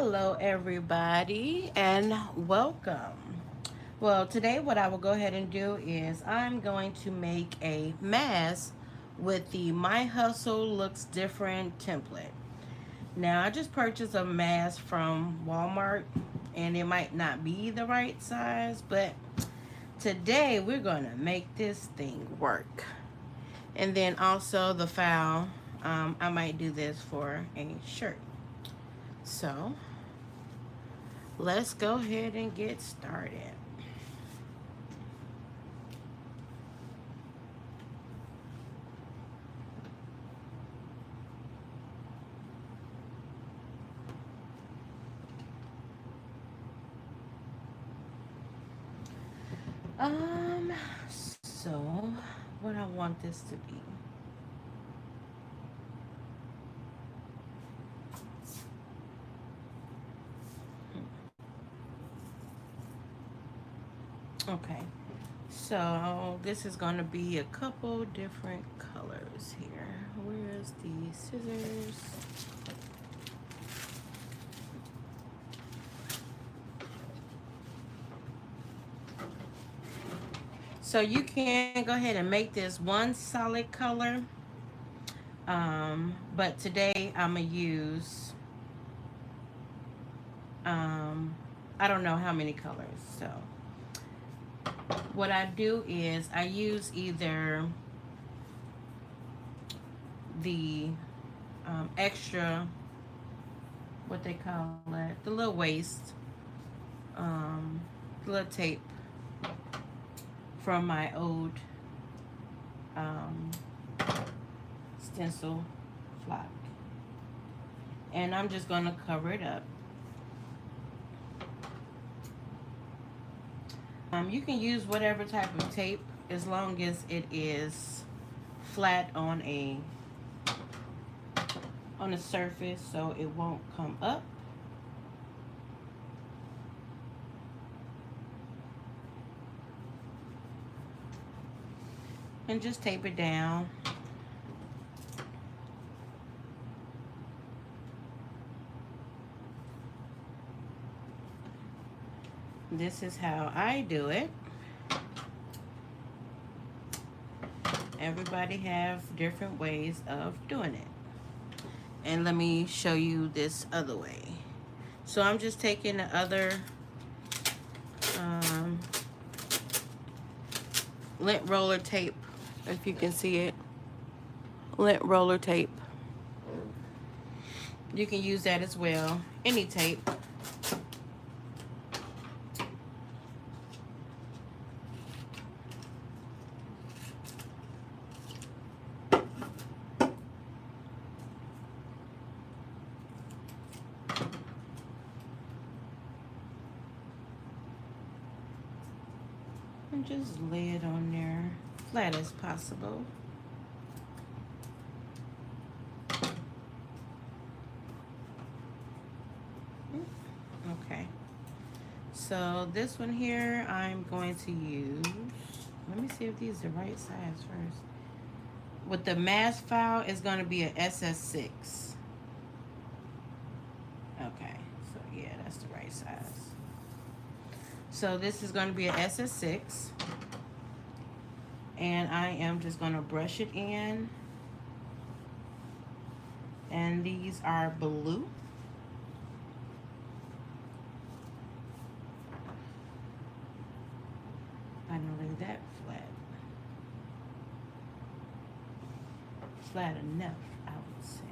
Hello, everybody, and welcome. Well, today, what I will go ahead and do is I'm going to make a mask with the My Hustle Looks Different template. Now, I just purchased a mask from Walmart, and it might not be the right size, but today we're going to make this thing work. And then also the foul, I might do this for a shirt. So, let's go ahead and get started. Um, so what I want this to be. Okay. So this is going to be a couple different colors here. Where's the scissors? So you can go ahead and make this one solid color. But today I'm going to use, um, I don't know how many colors. So what I do is I use either the extra, what they call it, the little waist, um, the little tape from my old um, stencil flock. And I'm just going to cover it up. You can use whatever type of tape as long as it is flat on a surface so it won't come up. And just tape it down. This is how I do it. Everybody have different ways of doing it. And let me show you this other way. So I'm just taking the other um, lint roller tape, if you can see it. Lint roller tape. You can use that as well. Any tape. And just lay it on there flat as possible. Okay. So this one here, I'm going to use, let me see if these are the right size first. With the mask file, it's going to be a SS6. Okay, so yeah, that's the right size. So this is going to be a SS6. And I am just going to brush it in. And these are blue. I know lay that flat. Flat enough, I would say.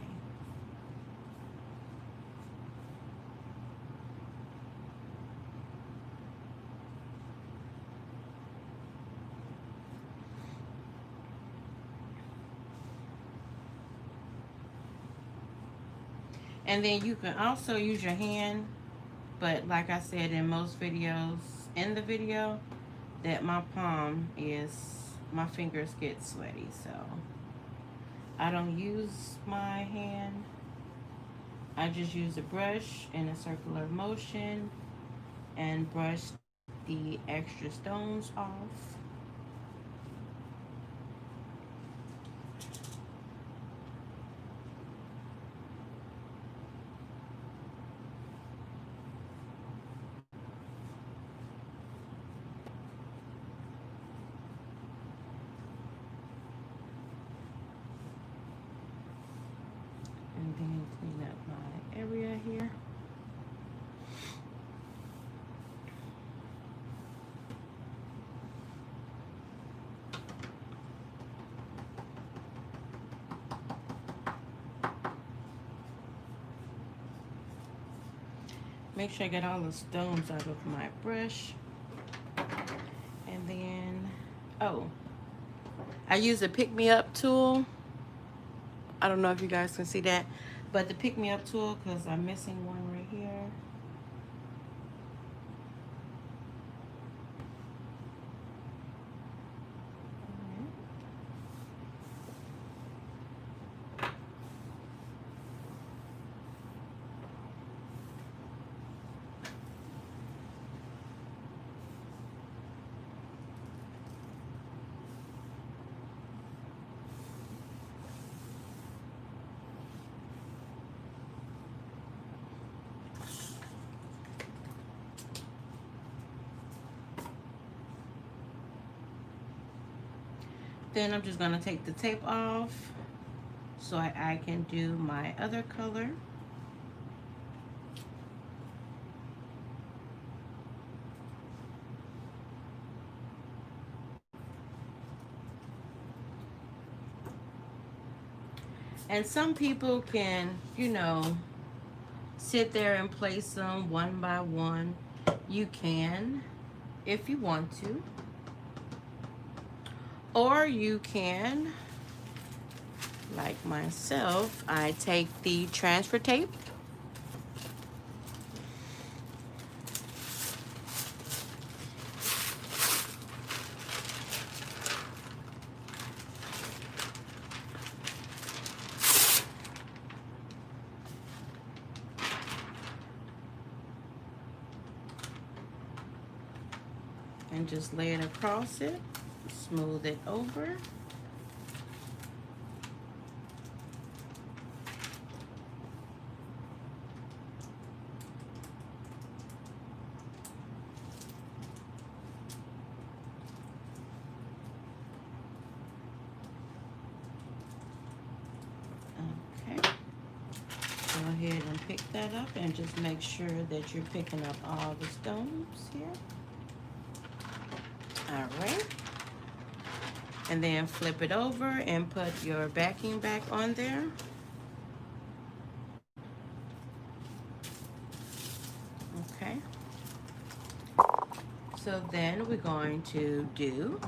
And then you can also use your hand, but like I said in most videos, in the video, that my palm is, my fingers get sweaty, so I don't use my hand. I just use a brush in a circular motion and brush the extra stones off. Make sure I get all the stones out of my brush. And then, oh, I use a pick me up tool. I don't know if you guys can see that, but the pick me up tool, because I'm missing one right here. Then I'm just gonna take the tape off so I can do my other color. And some people can, you know, sit there and place them one by one. You can if you want to. Or you can, like myself, I take the transfer tape and just lay it across it, smooth it over. Okay, go ahead and pick that up and just make sure that you're picking up all the stones here. All right. And then flip it over and put your backing back on there. Okay. So then we're going to do,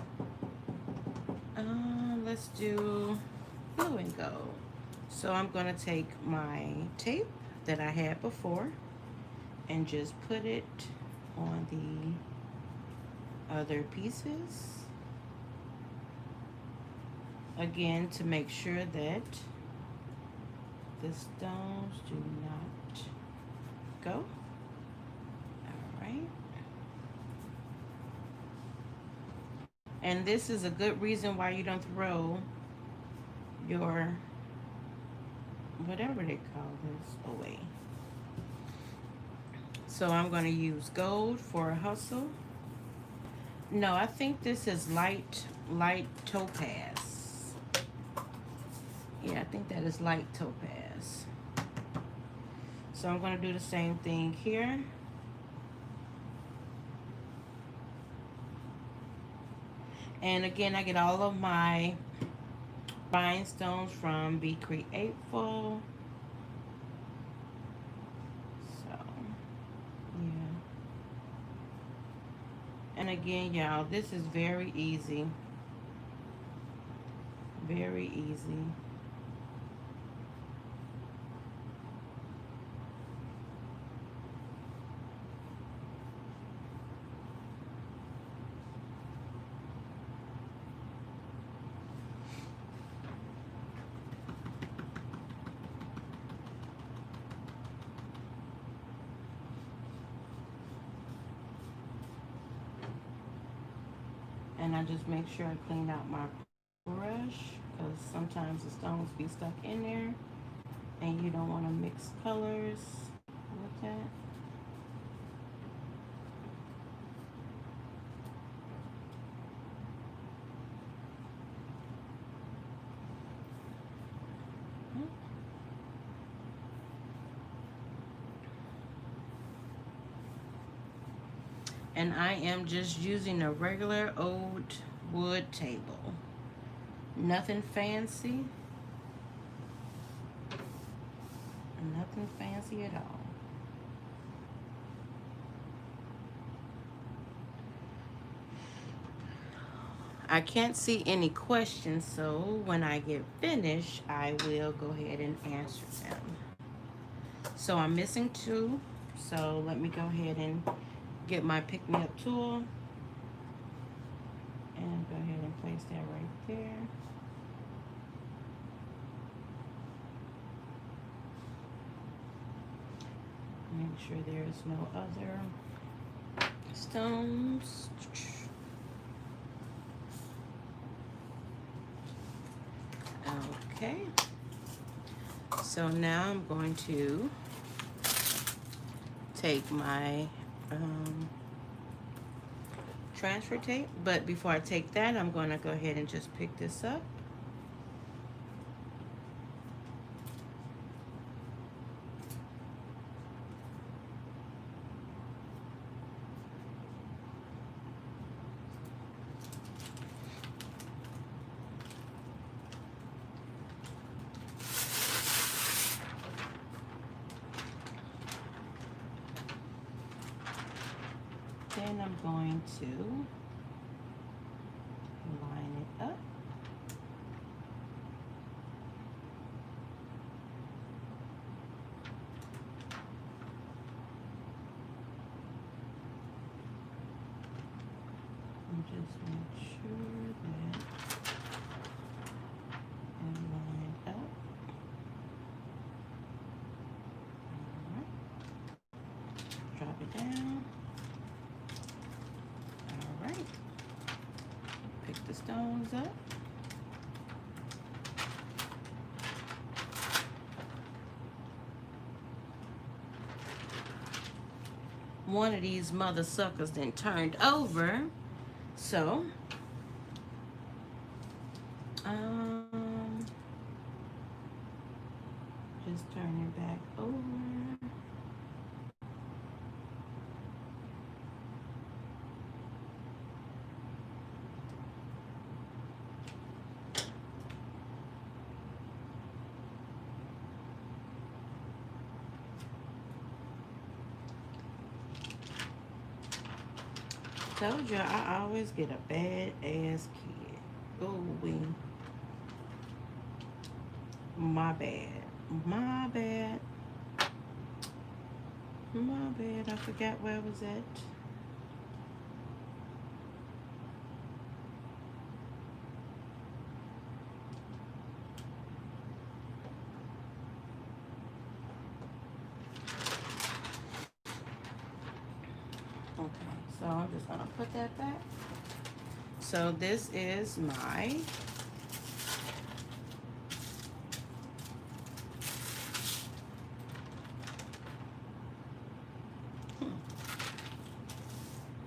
let's do blue and gold. So I'm going to take my tape that I had before and just put it on the other pieces. Again, to make sure that the stones do not go. All right. And this is a good reason why you don't throw your, whatever they call this, away. So I'm going to use gold for a hustle. No, I think this is light topaz. Yeah, I think that is light topaz. So I'm going to do the same thing here. And again, I get all of my rhinestones from Be Createful. So, yeah. And again, y'all, this is very easy. Very easy. And I just make sure I clean out my brush, because sometimes the stones be stuck in there and you don't want to mix colors with that. And I am just using a regular old wood table. Nothing fancy. Nothing fancy at all. I can't see any questions, so when I get finished, I will go ahead and answer them. So I'm missing 2, so let me go ahead and get my pick-me-up tool and go ahead and place that right there. Make sure there's no other stones. Okay. So now I'm going to take my transfer tape, but before I take that, I'm going to go ahead and just pick this up. Then I'm going to line it up. And just make sure that it's lined up. Alright. Drop it down. Alright. Pick the stones up. One of these mother suckers then turned over. So, just turn it back over. Told you I always get a bad ass kid. Ooh wee. My bad. My bad. My bad. I forgot where I was at. Okay, so I'm just gonna put that back. So this is my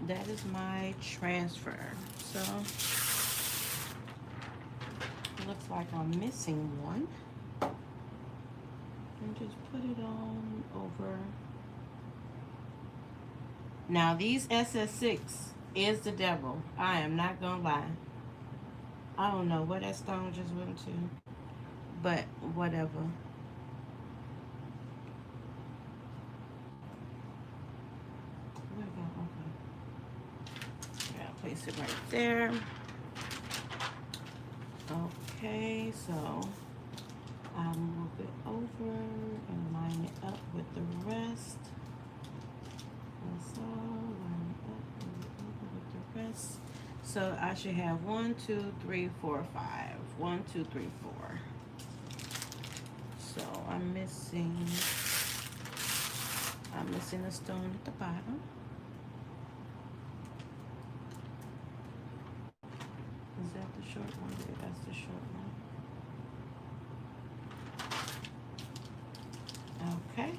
that is my transfer. So it looks like I'm missing one. And just put it on over. Now these SS6 is the devil. I am not gonna lie. I don't know where that stone just went to, but whatever. Where it go? Okay. Yeah, place it right there. Okay, so I'll move it over and line it up with the rest. That's all. Line it up and over with the rest. So I should have 1, 2, 3, 4, 5. 1, 2, 3, 4. So I'm missing a stone at the bottom. Is that the short one? Yeah, that's the short one. Okay.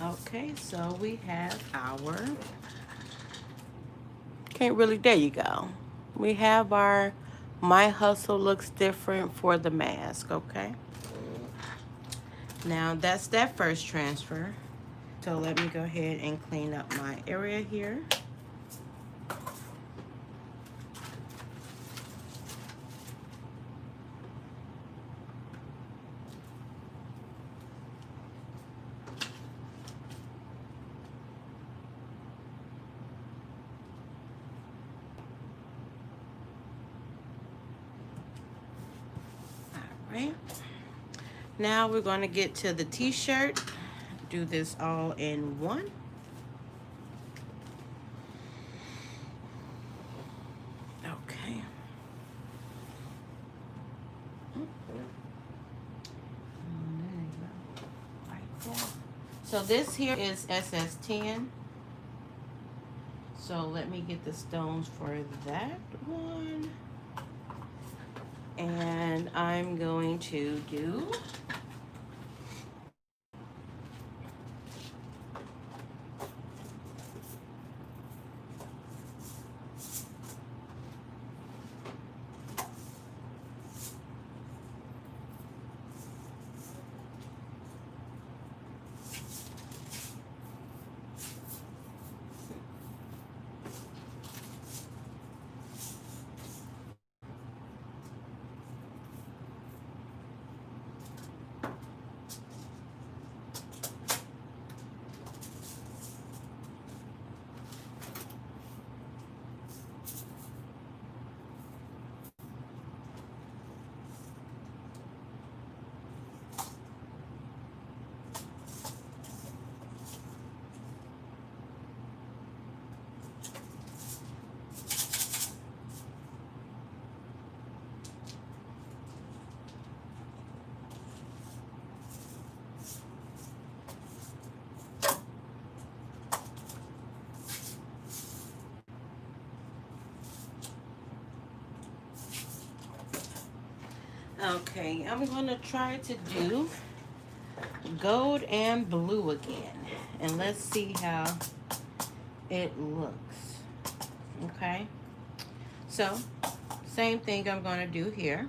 Okay, so we have our, can't really, there you go. We have our My Hustle Looks Different for the mask, okay? Now that's that first transfer. So let me go ahead and clean up my area here. All right. Now we're going to get to the t-shirt. Do this all in one. Okay. So this here is SS10. So let me get the stones for that one. And I'm going to do okay, I'm gonna try to do gold and blue again. And let's see how it looks. Okay. So, same thing I'm gonna do here.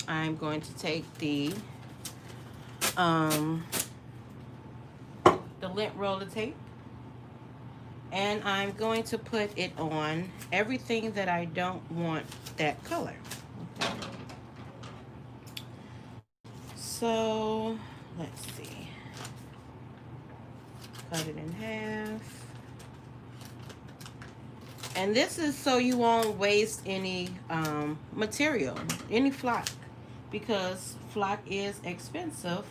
I'm going to take um, the lint roller tape, and I'm going to put it on everything that I don't want that color. Okay. So let's see. Cut it in half. And this is so you won't waste any material, any flock, because flock is expensive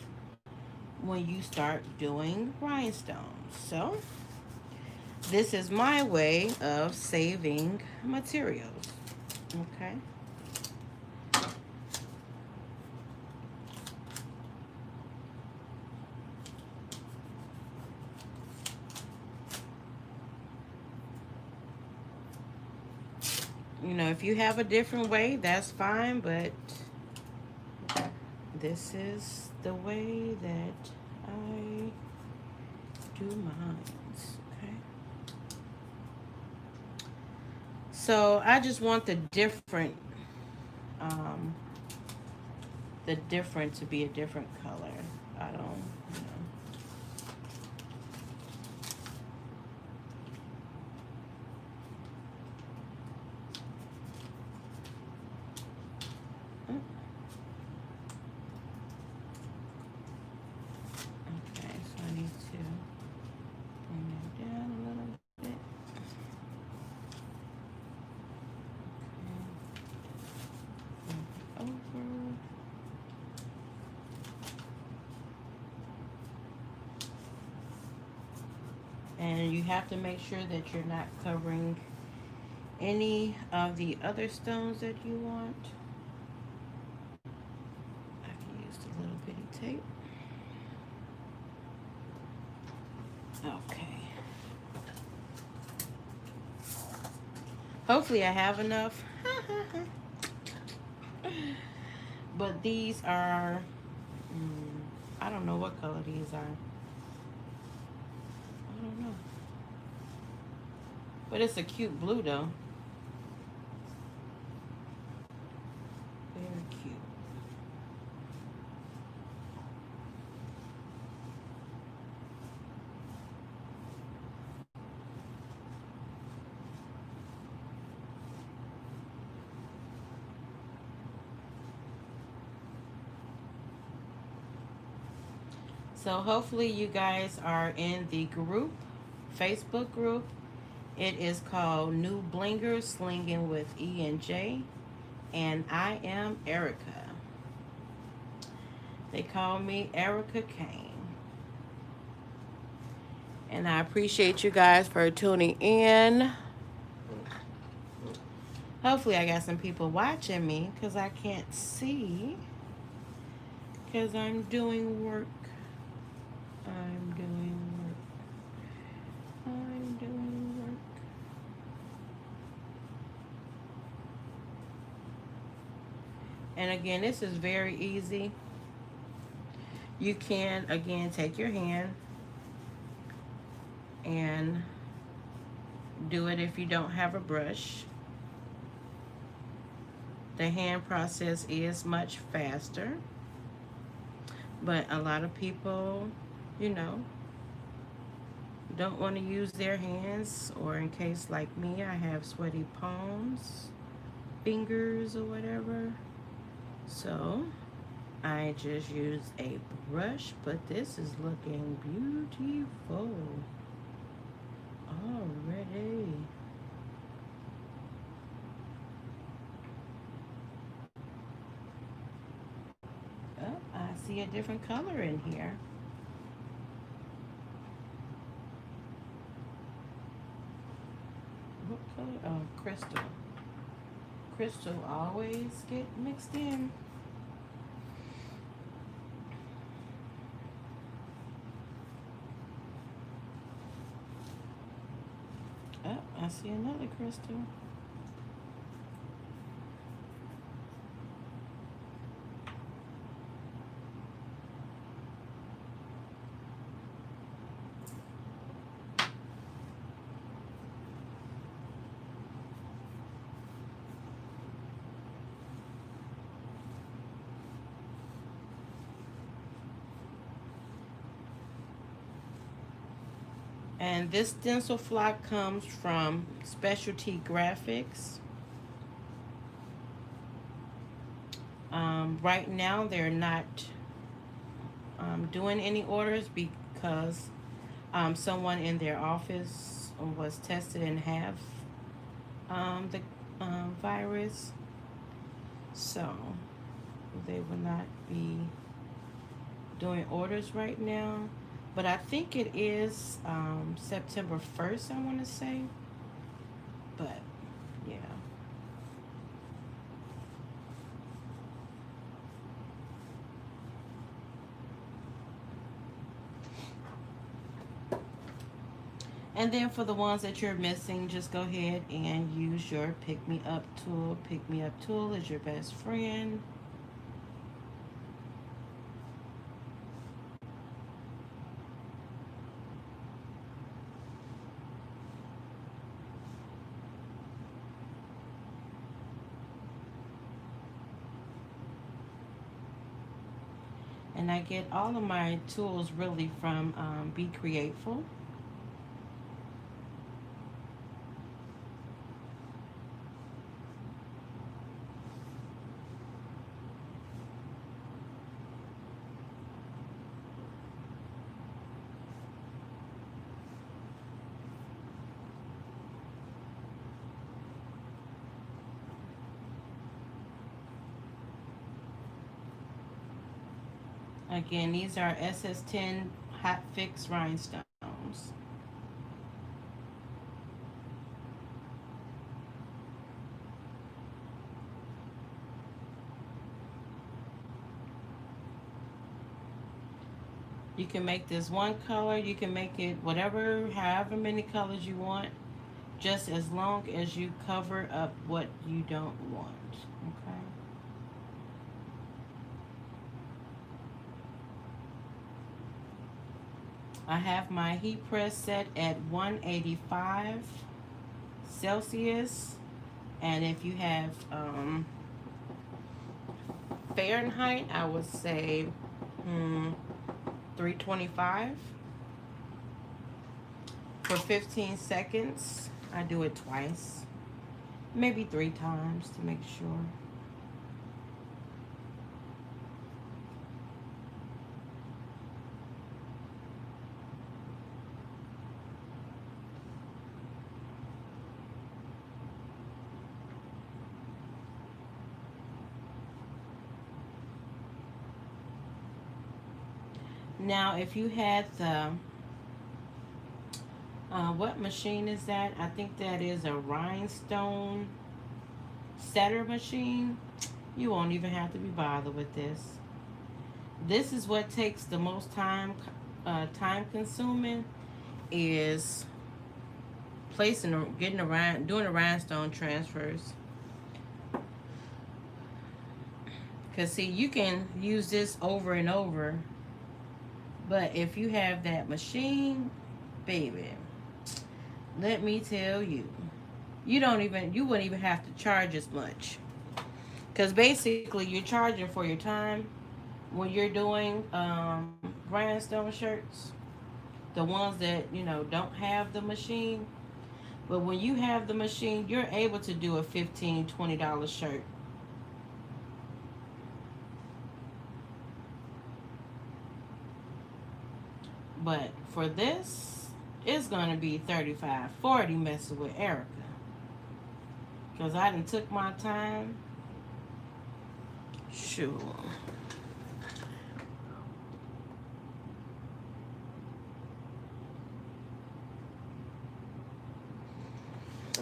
when you start doing rhinestones. So this is my way of saving materials. Okay. You know, if you have a different way, that's fine, but this is the way that I do mine. Okay. So I just want um, the different to be a different color. I don't, you know. Okay, so I need to bring that down a little bit. Okay. Over. And you have to make sure that you're not covering any of the other stones that you want. I can use the little bitty tape. Okay. Hopefully I have enough. But these are I don't know what color these are. I don't know. But it's a cute blue though. Very cute. So hopefully you guys are in the group, Facebook group. It is called New Blingers Slinging with E and J. And I am Erica. They call me Erica Kane. And I appreciate you guys for tuning in. Hopefully I got some people watching me because I can't see because I'm doing work. I'm doing work. I'm doing work. And again, this is very easy. You can, again, take your hand and do it if you don't have a brush. The hand process is much faster, but a lot of people, you know, don't want to use their hands, or in case like me, I have sweaty palms, fingers, or whatever. So I just use a brush, but this is looking beautiful already. Oh, I see a different color in here. What color? Oh, crystal. Crystal always get mixed in. Oh, I see another crystal. And this stencil flock comes from Specialty Graphics. Right now, they're not doing any orders because someone in their office was tested and have the virus. So they will not be doing orders right now. But I think it is September 1st, I want to say. But, yeah. And then for the ones that you're missing, just go ahead and use your Pick Me Up tool. Pick Me Up tool is your best friend. And I get all of my tools really from Be Createful. Again, these are SS10 hotfix rhinestones. You can make this one color, you can make it whatever, however many colors you want, just as long as you cover up what you don't want, okay? I have my heat press set at 185 Celsius. And if you have Fahrenheit, I would say 325 for 15 seconds. I do it twice, maybe 3 times to make sure. Now, if you had the what machine is that? I think that is a rhinestone setter machine. You won't even have to be bothered with this. This is what takes the most time consuming is getting around, doing the rhinestone transfers. Cause see, you can use this over and over, but if you have that machine, baby, let me tell you, you wouldn't even have to charge as much. Cause basically, you're charging for your time when you're doing rhinestone shirts, the ones that don't have the machine. But when you have the machine, you're able to do a $15-$20 shirt. But for this, it's gonna be 35-40 messing with Erica. Cause I done took my time. Sure.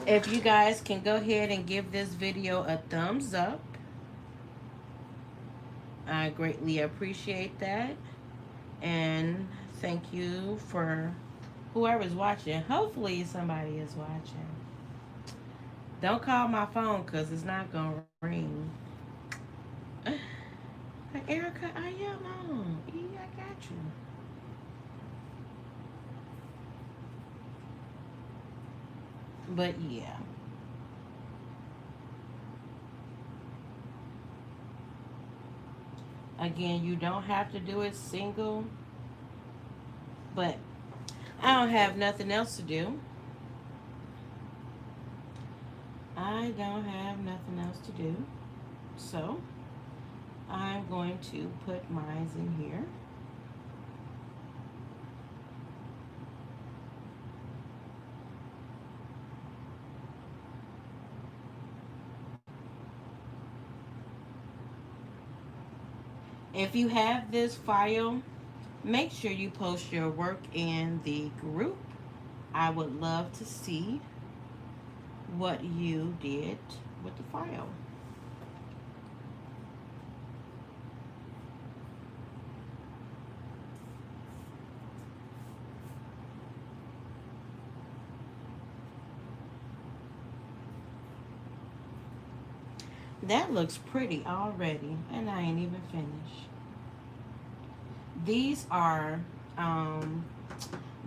If you guys can go ahead and give this video a thumbs up, I greatly appreciate that. And thank you for whoever's watching. Hopefully somebody is watching. Don't call my phone because it's not going to ring. Erica, I am on. I got you. But yeah. Again, you don't have to do it single. But I don't have nothing else to do. I don't have nothing else to do. So I'm going to put mine in here. If you have this file, make sure you post your work in the group. I would love to see what you did with the file. That looks pretty already, and I ain't even finished. These are,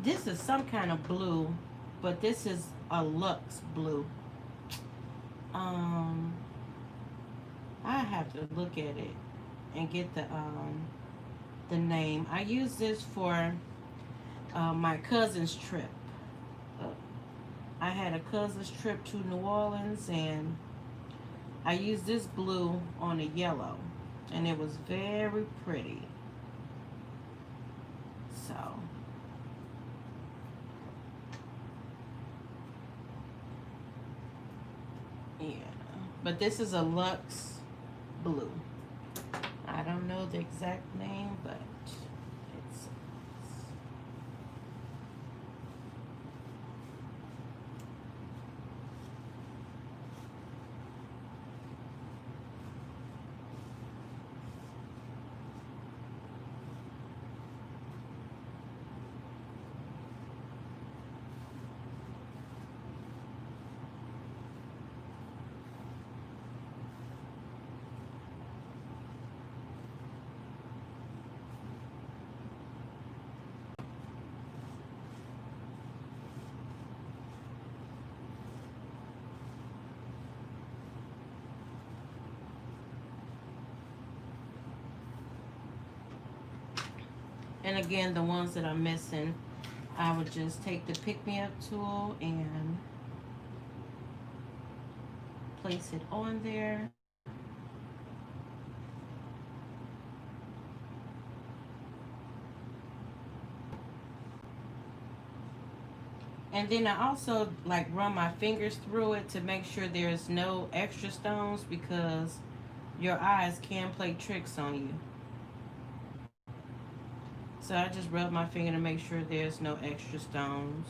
this is some kind of blue, but this is a Luxe blue. I have to look at it and get the name. I use this for my cousin's trip. Uh, I had a cousin's trip to New Orleans, and I used this blue on a yellow, and it was very pretty. So, yeah. But this is a Luxe blue. I don't know the exact name, but it's. And again, the ones that I'm missing, I would just take the pick me up tool and place it on there. And then I also like run my fingers through it to make sure there's no extra stones, because your eyes can play tricks on you. So I just rub my finger to make sure there's no extra stones.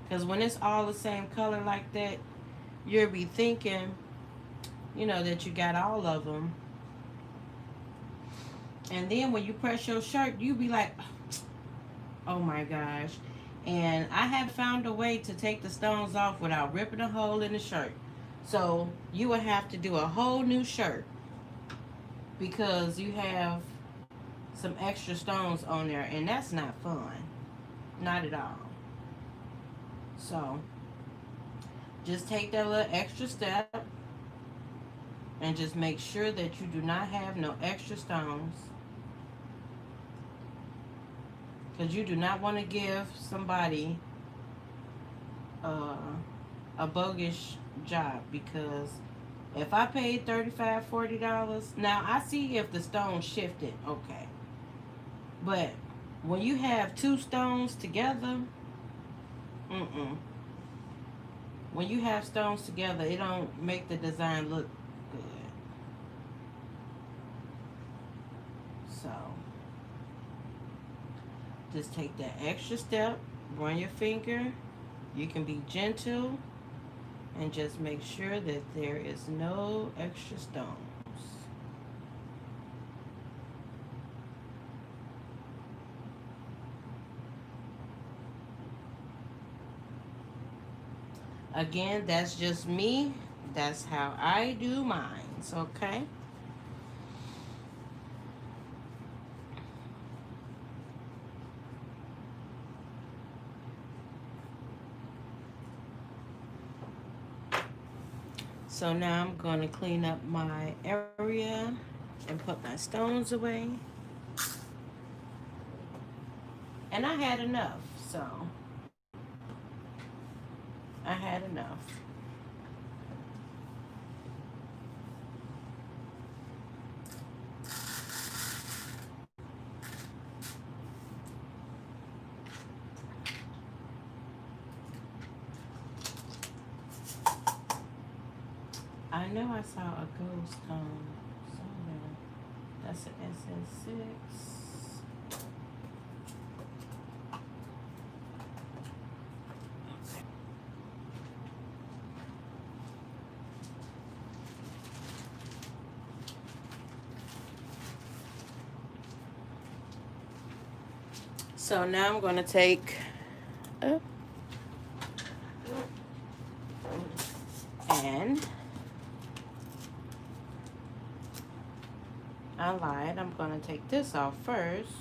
Because when it's all the same color like that, you'll be thinking, that you got all of them. And then when you press your shirt, you be like, oh my gosh. And I have found a way to take the stones off without ripping a hole in the shirt. So you would have to do a whole new shirt because you have some extra stones on there, and that's not fun. Not at all. So just take that little extra step and just make sure that you do not have no extra stones, because you do not want to give somebody uh, a bogus job. Because if I paid $35, $40, now I see if the stone shifted, okay. But when you have two stones together, when you have stones together, it don't make the design look good. So just take that extra step, run your finger. You can be gentle and just make sure that there is no extra stones. Again, that's just me. That's how I do mine. Okay? So now I'm going to clean up my area and put my stones away. And I had enough, so I had enough. I know I saw a ghost stone somewhere. That's an SS6. So now I'm going to take and I lied. I'm going to take this off first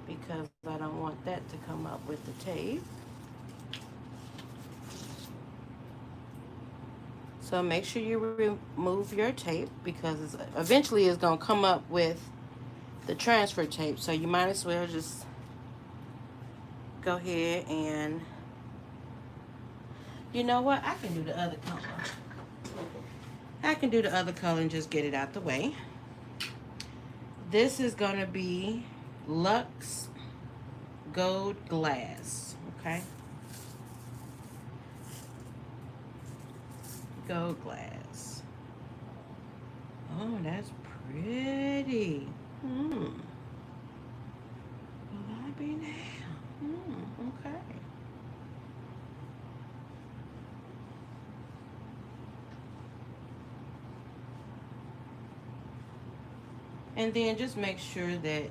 because I don't want that to come up with the tape. So make sure you remove your tape, because eventually it's going to come up with the transfer tape. So you might as well just go ahead and, you know what? I can do the other color. I can do the other color and just get it out the way. This is going to be Luxe Gold Glass, okay? Gold glass. Oh, that's pretty. Will I be now? Okay. And then just make sure that,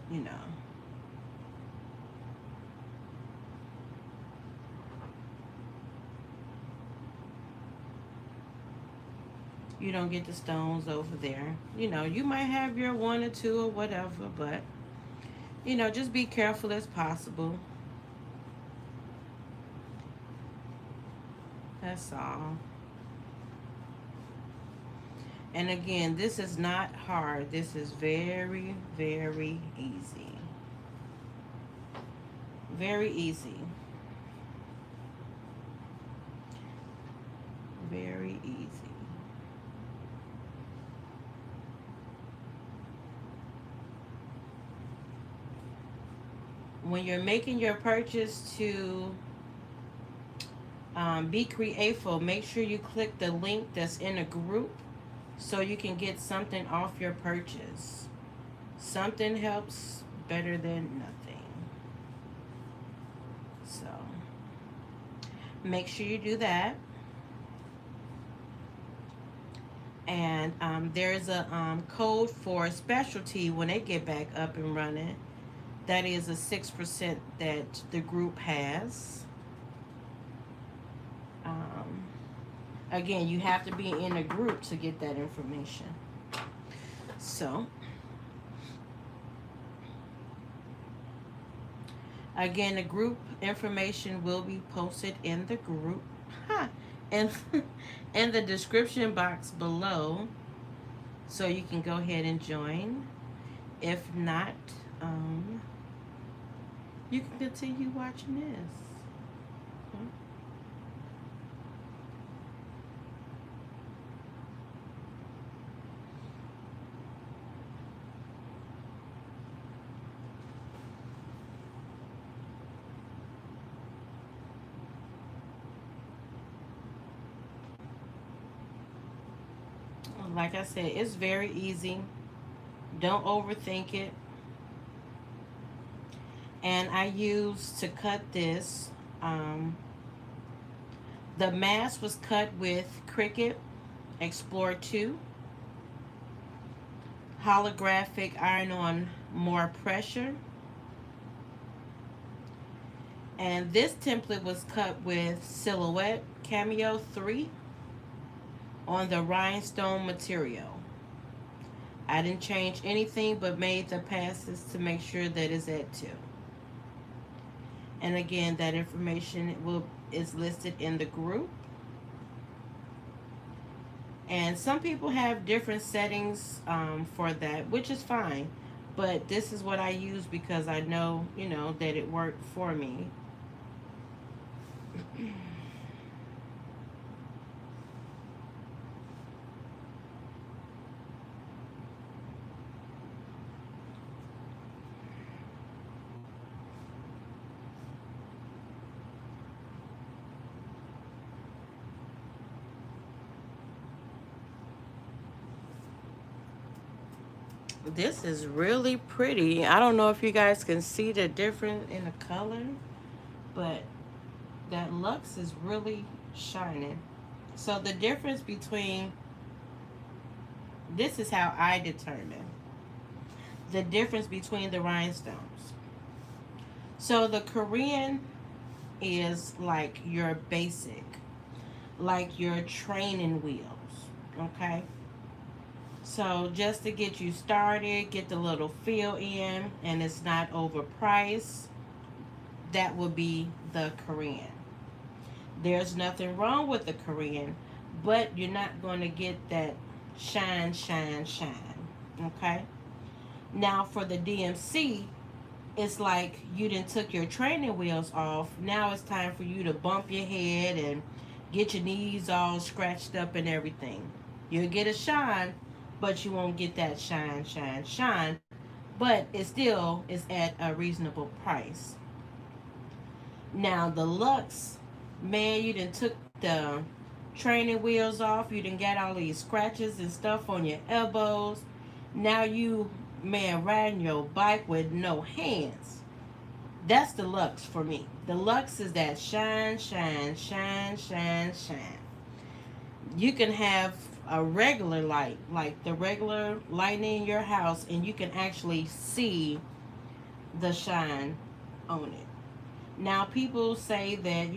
you don't get the stones over there. You might have your one or two or whatever, but, just be careful as possible. That's all. And again, this is not hard. This is very, very easy. Very easy. Very easy. When you're making your purchase to be creative, make sure you click the link that's in a group so you can get something off your purchase. Something helps better than nothing. So make sure you do that. And there's a code for specialty when they get back up and running. That is a 6% that the group has. Um, Again, you have to be in a group to get that information. So, again, the group information will be posted in the group. Huh. And in the description box below, so you can go ahead and join. If not, um, you can continue watching this. Like I said, it's very easy. Don't overthink it. And I used to cut this. Um, the mask was cut with Cricut Explore 2. Holographic iron on more pressure. And this template was cut with Silhouette Cameo 3 on the rhinestone material. I didn't change anything but made the passes to make sure that it's at 2. And again, that information is listed in the group. And some people have different settings for that, which is fine. But this is what I use because I know, that it worked for me. This is really pretty. I don't know if you guys can see the difference in the color, but that Lux is really shining. So the difference between, this is how I determine the difference between the rhinestones. So the Korean is like your basic, like your training wheels, okay? So just to get you started, get the little feel in, and it's not overpriced, that would be the Korean. There's nothing wrong with the Korean, but you're not going to get that shine, shine, shine, okay? Now for the DMC, it's like you done took your training wheels off. Now it's time for you to bump your head and get your knees all scratched up and everything. You'll get a shine, but you won't get that shine, shine, shine. But it still is at a reasonable price. Now the Lux, man, you done took the training wheels off. You done got all these scratches and stuff on your elbows. Now you, man, riding your bike with no hands. That's the Lux for me. The Lux is that shine, shine, shine, shine, shine. You can have a regular light, like the regular light in your house, and you can actually see the shine on it. Now, people say that,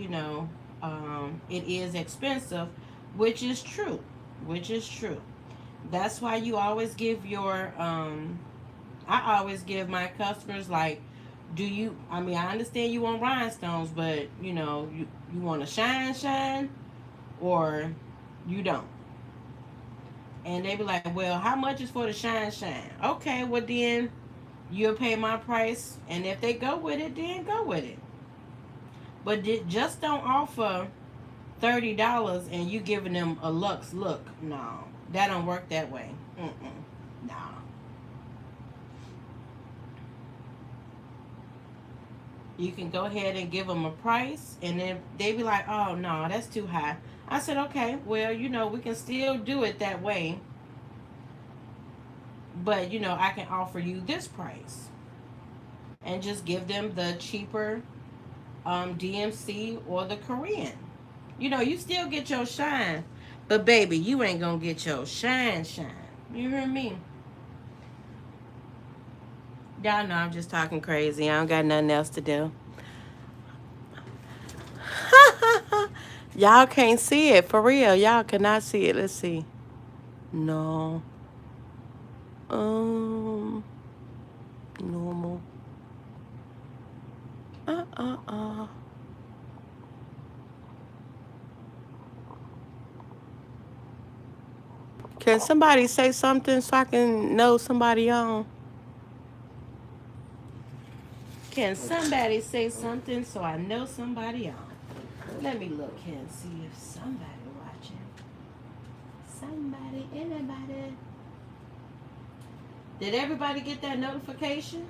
it is expensive, which is true. Which is true. That's why you always give I always give my customers, like, I understand you want rhinestones, but, you want to shine, shine, or you don't. And they be like, well, how much is for the shine shine? Okay, well then you'll pay my price, and if they go with it, then go with it. But just don't offer $30 and you giving them a luxe look. No, that don't work that way. No. You can go ahead and give them a price, and then they be like, oh no, that's too high. I said, okay, well, we can still do it that way, but I can offer you this price, and just give them the cheaper DMC or the Korean. You still get your shine, but baby, you ain't gonna get your shine shine. You hear me? Y'all know I'm just talking crazy. I don't got nothing else to do. Y'all can't see it for real. Y'all cannot see it. Let's see. No. Um. Normal. Uh. Can somebody say something so I can know somebody on? Can somebody say something so I know somebody on? Let me look here and see if somebody watching. Somebody, anybody. Did everybody get that notification?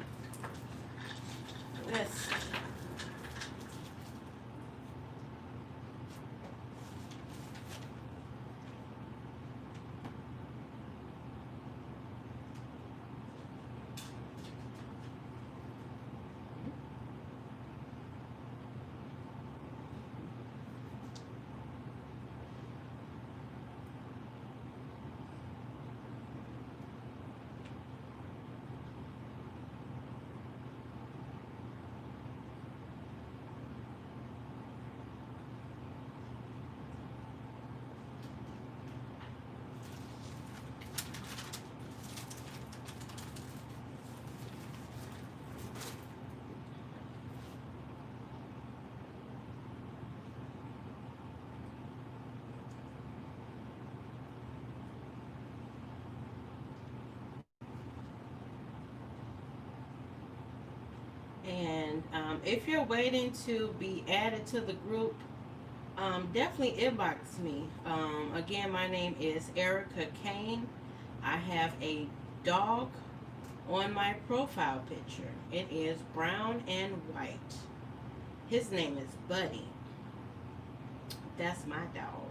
Let's see. And if you're waiting to be added to the group, definitely inbox me. Again, my name is Erica Kane. I have a dog on my profile picture. It is brown and white. His name is Buddy. That's my dog.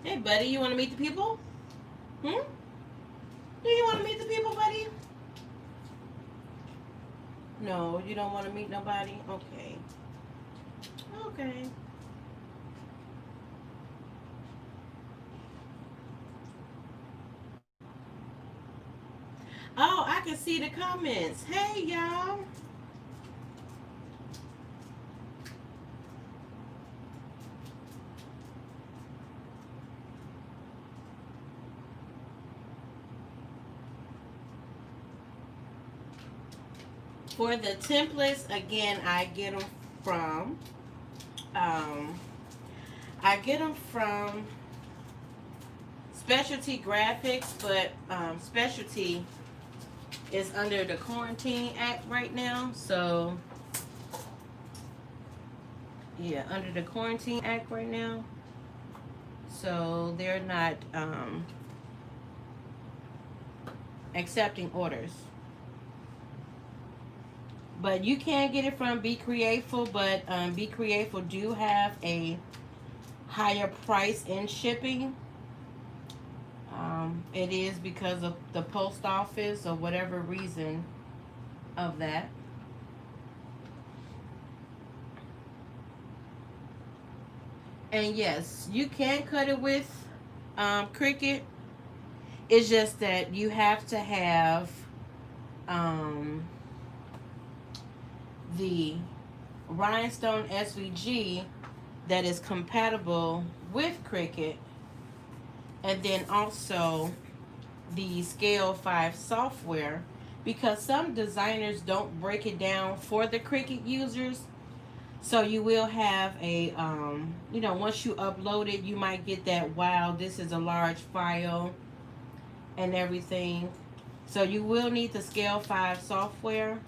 Hey, Buddy, you want to meet the people? Hmm? Do you want to meet the people, Buddy? No, you don't want to meet nobody? Okay. Okay. Oh, I can see the comments. Hey, y'all. For the templates, again, from um, I get them from Specialty Graphics, but Specialty is under the Quarantine Act right now. So, yeah, under the Quarantine Act right now. So, they're not accepting orders. But you can get it from Be Createful, but Be Createful do have a higher price in shipping. It is because of the post office or whatever reason of that. And yes, you can cut it with Cricut. It's just that you have to have the rhinestone SVG that is compatible with Cricut, and then also the Scale 5 software, because some designers don't break it down for the Cricut users. So you will have a, you know, once you upload it, you might get that, wow, this is a large file and everything. So you will need the Scale 5 software.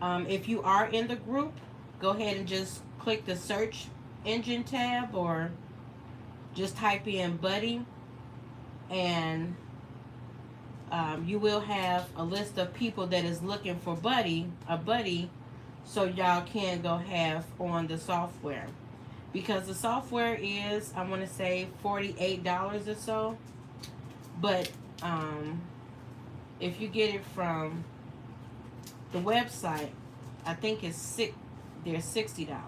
If you are in the group, go ahead and just click the search engine tab or just type in buddy, and you will have a list of people that is looking for a buddy, so y'all can go have on the software. Because the software is, I want to say, $48 or so. But if you get it from the website, I think it's they're $60.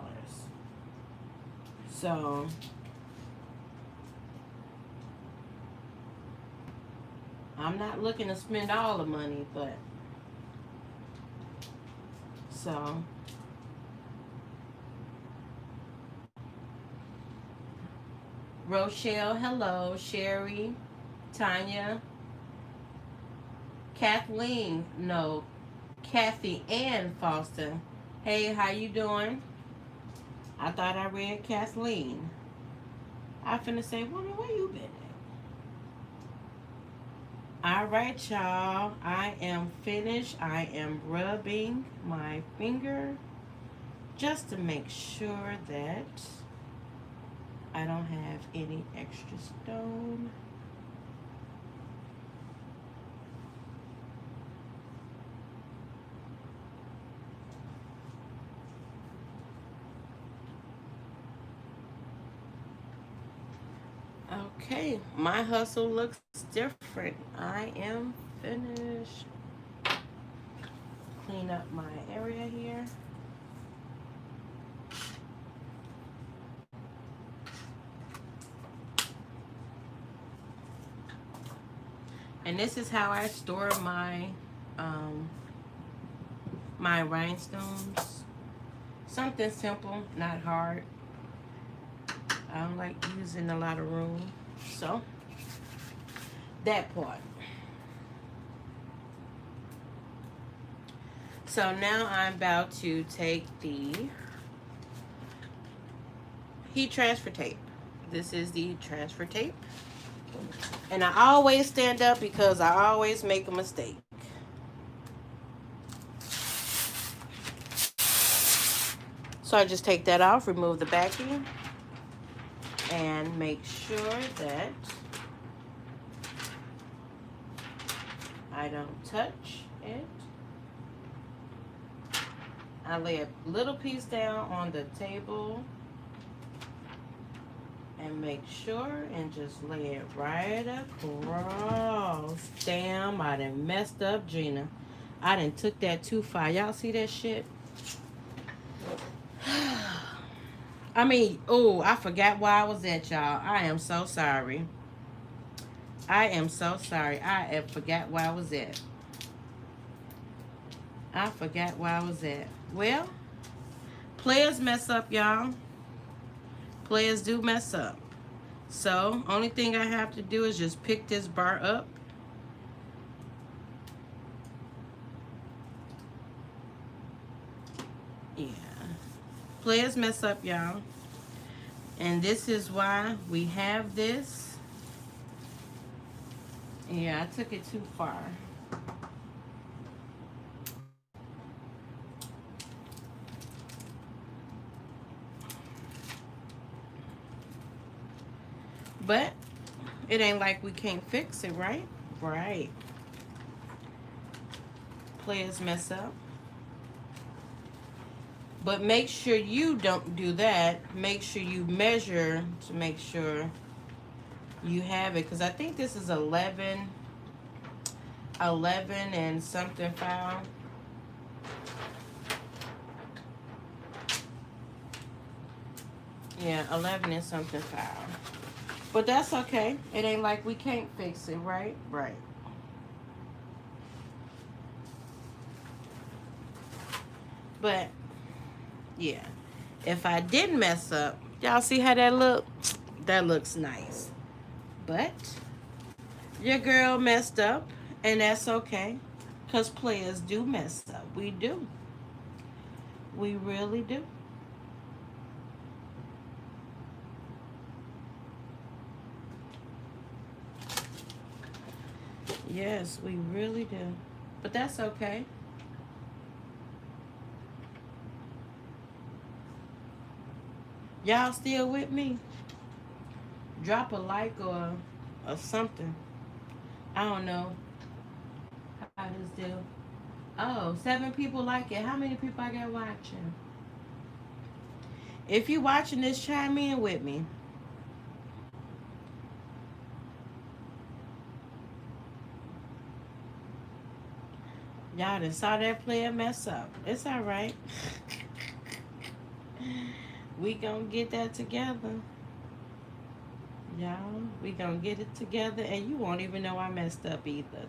So I'm not looking to spend all the money, but so Rochelle, hello, Sherry, Tanya, Kathleen, no, Kathy Ann Foster. Hey, how you doing? I thought I read Kathleen. I finna say, woman, where you been at? All right, y'all. I am finished. I am rubbing my finger just to make sure that I don't have any extra stone. Okay, my hustle looks different. I am finished. Clean up my area here. And this is how I store um, my rhinestones. Something simple, not hard. I don't like using a lot of room. So, that part. So now I'm about to take the heat transfer tape. This is the transfer tape. And I always stand up because I always make a mistake. So I just take that off, remove the backing, and make sure that I don't touch it. I lay a little piece down on the table and make sure and just lay it right across. Damn, I done messed up Gina. I done took that too far. Y'all see that shit? I mean, oh, I forgot where I was at, y'all. I am so sorry. I am so sorry. I forgot where I was at. I forgot where I was at. Well, players mess up, y'all. Players do mess up. So, only thing I have to do is just pick this bar up. Yeah. Players mess up, y'all. And this is why we have this. Yeah, I took it too far. But it ain't like we can't fix it, right? Right. Players mess up. But make sure you don't do that. Make sure you measure to make sure you have it. Because I think this is 11 and something foul. Yeah, 11 and something foul. But that's okay. It ain't like we can't fix it, right? Right. But, yeah. If I didn't mess up, y'all see how that look? That looks nice. But, your girl messed up, and that's okay. Because players do mess up. We do. We really do. Yes, we really do. But that's okay. Y'all still with me? Drop a like or something. I don't know how this do. Oh, 7 people like it. How many people I got watching? If you watching this, chime in with me. Y'all done saw that player mess up. It's all right. We gonna get that together. Y'all, we gonna get it together and you won't even know I messed up either.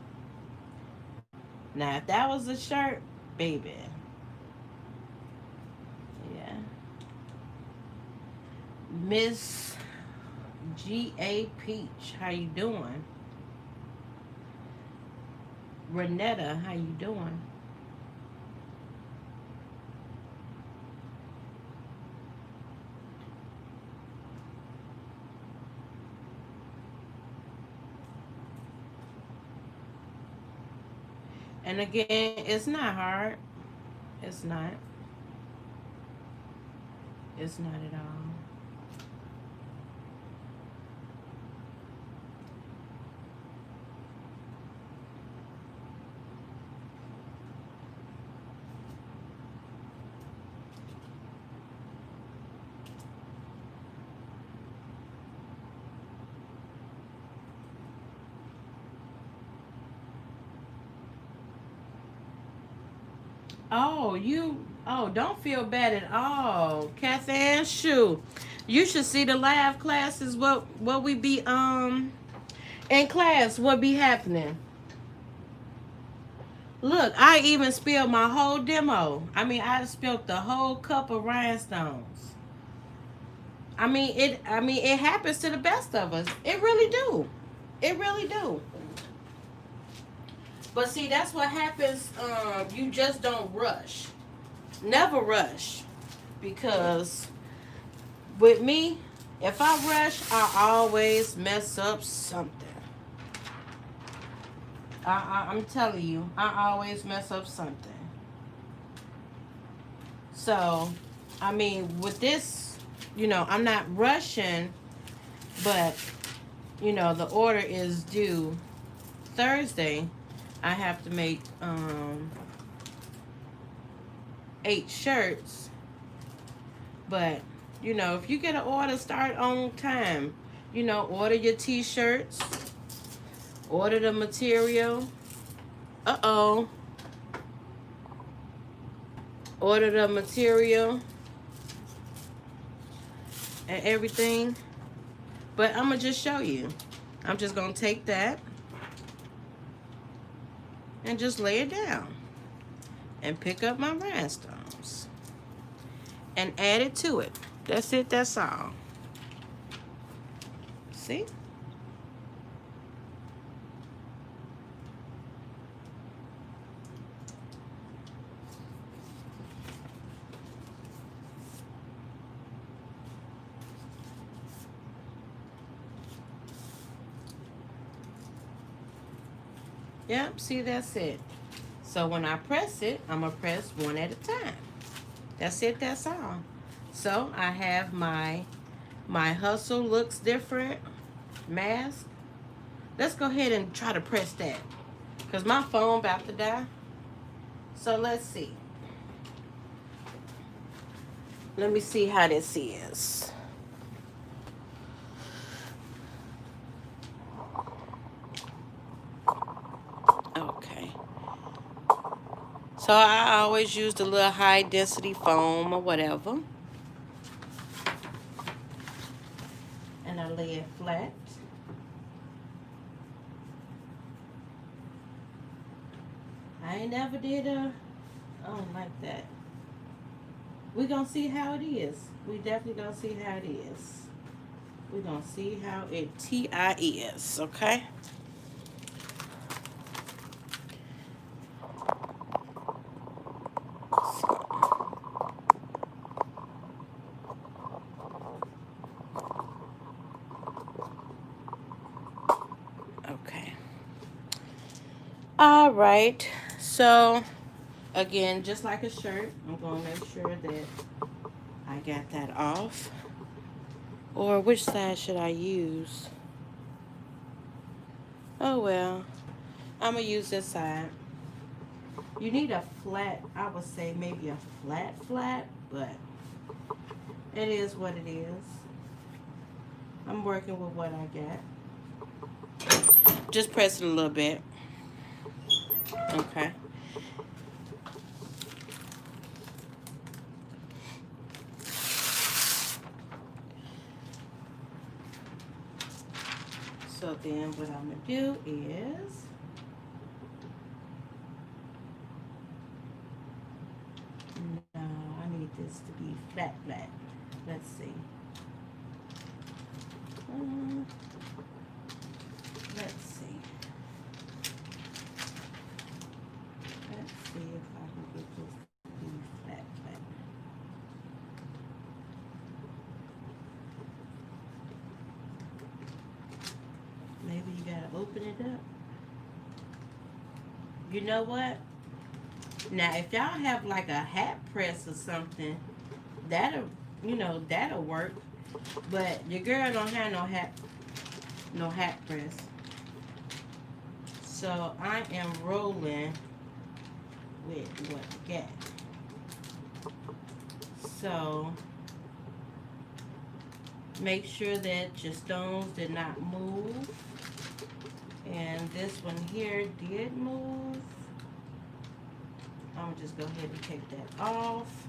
Now, if that was a shirt, baby. Yeah. Miss G.A. Peach, how you doing? Renetta, how you doing? And again, it's not hard. It's not. It's not at all. Oh, don't feel bad at all. Cathann, shoot. You should see the live classes, what we be, in class, what be happening. Look, I even spilled my whole demo. I mean, I spilled the whole cup of rhinestones. It happens to the best of us. It really do. It really do. But see, that's what happens. You just don't rush. Never rush. Because with me, if I rush, I always mess up something. I'm telling you, I always mess up something. So, with this, I'm not rushing, but, the order is due Thursday. I have to make 8 shirts. But, if you get an order, start on time. Order your t-shirts, order the material. Uh-oh. Order the material and everything. But I'm going to just show you. I'm just going to take that and just lay it down. And pick up my rhinestones. And add it to it. That's it, that's all. See? Yep, see, that's it. So when I press it, I'm going to press one at a time. That's it, that's all. So I have my Hustle Looks Different mask. Let's go ahead and try to press that. Because my phone about to die. So let's see. Let me see how this is. Okay. So I always use the little high density foam or whatever. And I lay it flat. I ain't never did I don't like that. We gonna see how it is. We definitely gonna see how it is. We gonna see how it T.I. is, okay? Okay. All right. So again, just like a shirt, I'm gonna make sure that I got that off. Or which side should I use? Oh well, I'm gonna use this side. You need a flat, I would say maybe a flat, but it is what it is. I'm working with what I got. Just press it a little bit. Okay. So then what I'm going to do is, no, I need this to be flat. Let's see. Um, let's see. Let's see if I can get this to be flat. Maybe you gotta open it up. You know what? Now, if y'all have like a hat press or something, that'll work. But your girl don't have no hat press. So I am rolling with what I got. So make sure that your stones did not move. And this one here did move. I'm gonna just go ahead and take that off.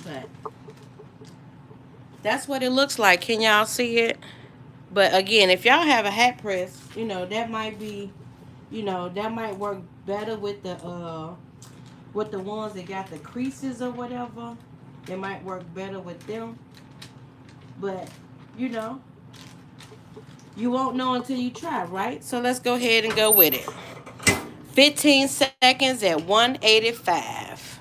But that's what it looks like. Can y'all see it? But again, if y'all have a hat press, that might be, that might work better with the ones that got the creases or whatever. It might work better with them. But, you won't know until you try, right? So let's go ahead and go with it. 15 seconds at 185.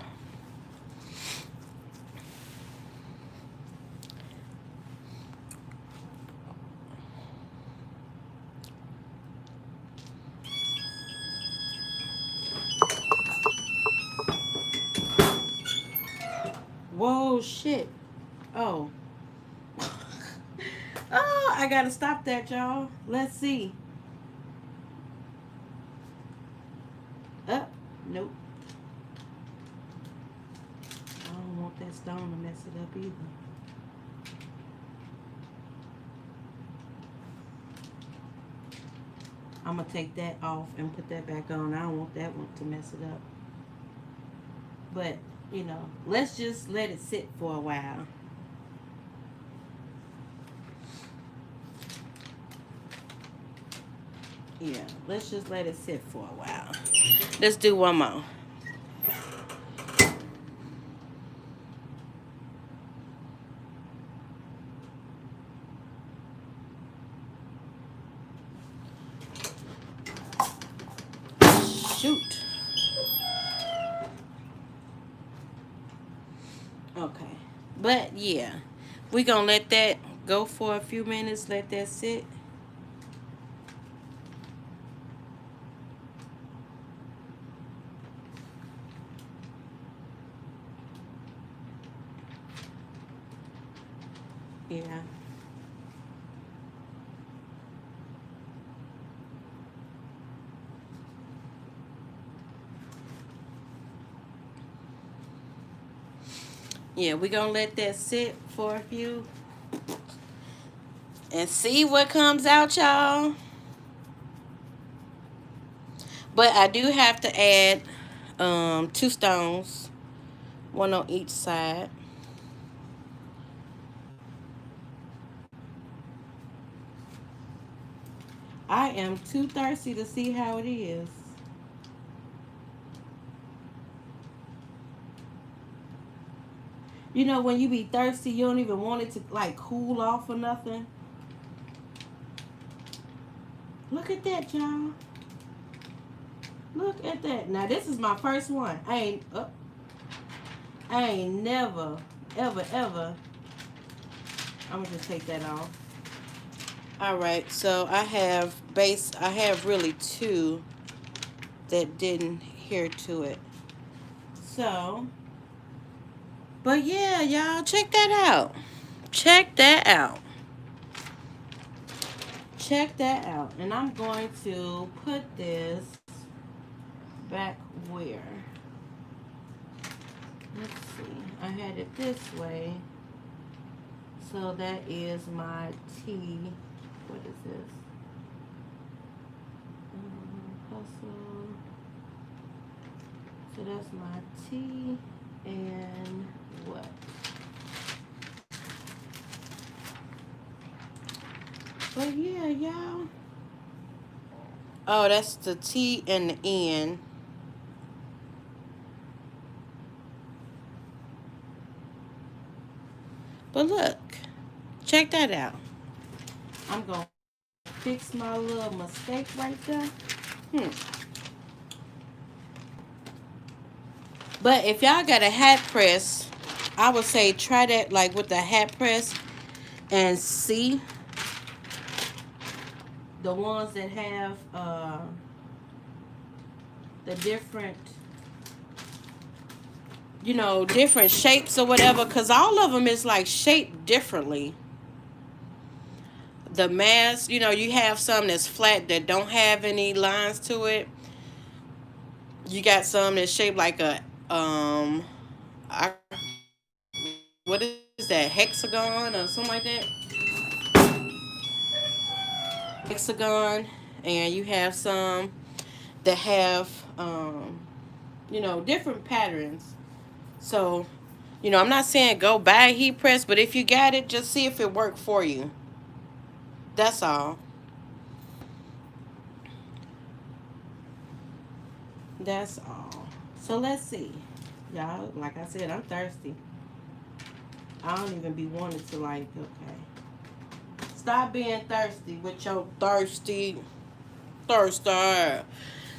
Whoa, shit. Oh. Oh, I gotta stop that, y'all. Let's see. Nope. I don't want that stone to mess it up either. I'm gonna take that off and put that back on. I don't want that one to mess it up. But, let's just let it sit for a while. Yeah, let's just let it sit for a while. Let's do one more. Shoot. Okay. But, yeah. We're going to let that go for a few minutes. Let that sit. Yeah. Yeah, we're going to let that sit for a few and see what comes out, y'all. But I do have to add 2 stones, one on each side. I am too thirsty to see how it is. When you be thirsty, you don't even want it to like cool off or nothing. Look at that, y'all. Look at that. Now this is my first one. I ain't never, ever. I'm gonna just take that off. All right, so I have really two that didn't adhere to it. So, but yeah, y'all, check that out. Check that out. Check that out. And I'm going to put this back where? Let's see. I had it this way. So that is my T. What is this? Hustle. So that's my T and what? But yeah, y'all. Oh, that's the T and the N. But look, check that out. I'm going to fix my little mistake right there. But if y'all got a hat press, I would say try that like with the hat press and see the ones that have the different, different shapes or whatever, because all of them is like shaped differently. The mask, you have some that's flat that don't have any lines to it. You got some that's shaped like a I, what is that, hexagon or something like that? Hexagon. And you have some that have different patterns. So, I'm not saying go buy a heat press, but if you got it, just see if it worked for you. That's all. That's all. So let's see. Y'all, like I said, I'm thirsty. I don't even be wanting to, like, okay. Stop being thirsty with your thirster.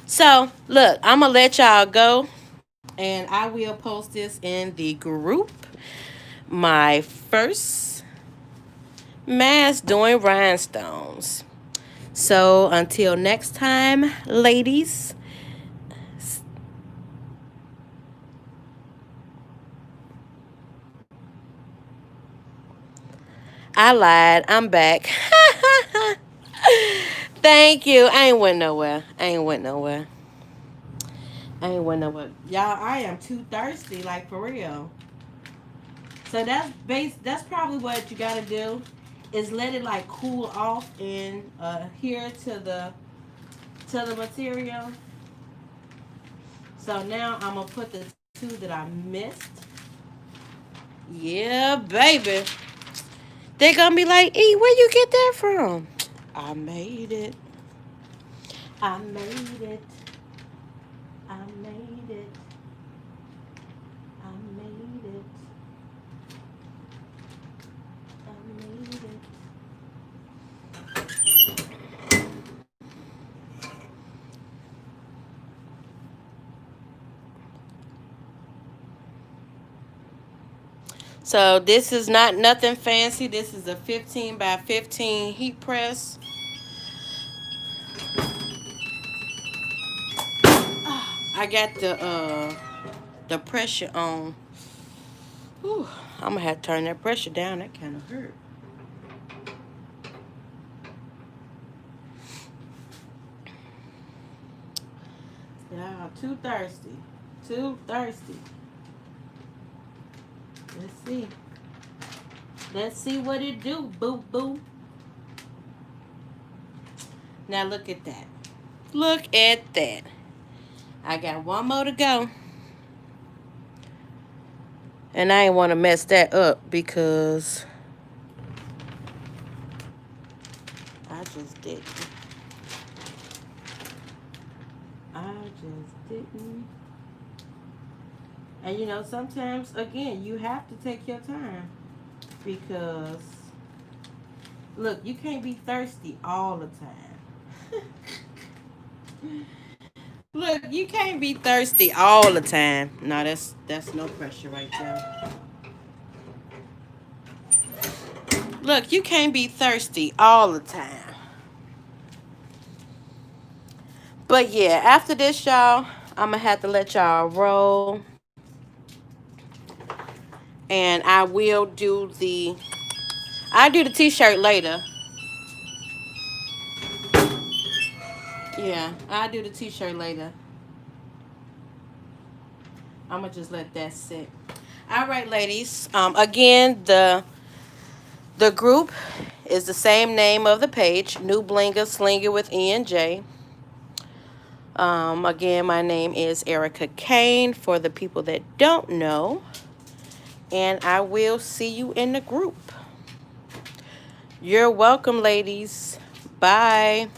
So, look, I'm going to let y'all go. And I will post this in the group. My first mask doing rhinestones. So, until next time, ladies. I lied. I'm back. Thank you. I ain't went nowhere. Y'all, I am too thirsty, like for real. So that's probably what you gotta do is let it like cool off and adhere to the material. So now I'm gonna put the two that I missed. Yeah, baby. They gonna be like, E, where you get that from? I made it. I made it. I made it. I made it. I made it. So this is not nothing fancy. This is a 15 by 15 heat press. I got the pressure on. Whew, I'm gonna have to turn that pressure down. That kind of hurt. Yeah, too thirsty. Too thirsty. Let's see. Let's see what it do, boo boo. Now look at that. Look at that. I got one more to go. And I ain't want to mess that up because I just didn't. And sometimes, again, you have to take your time because, look, you can't be thirsty all the time. Look, you can't be thirsty all the time. No, that's no pressure right there. Look, you can't be thirsty all the time. But yeah, after this, y'all, I'm going to have to let y'all roll. And I will do I do the t-shirt later. Yeah, I'll do the t-shirt later. I'm going to just let that sit. All right, ladies. Again, the group is the same name of the page, New Blinger Slinger with E and J. Again, my name is Erica Kane for the people that don't know. And I will see you in the group. You're welcome, ladies. Bye.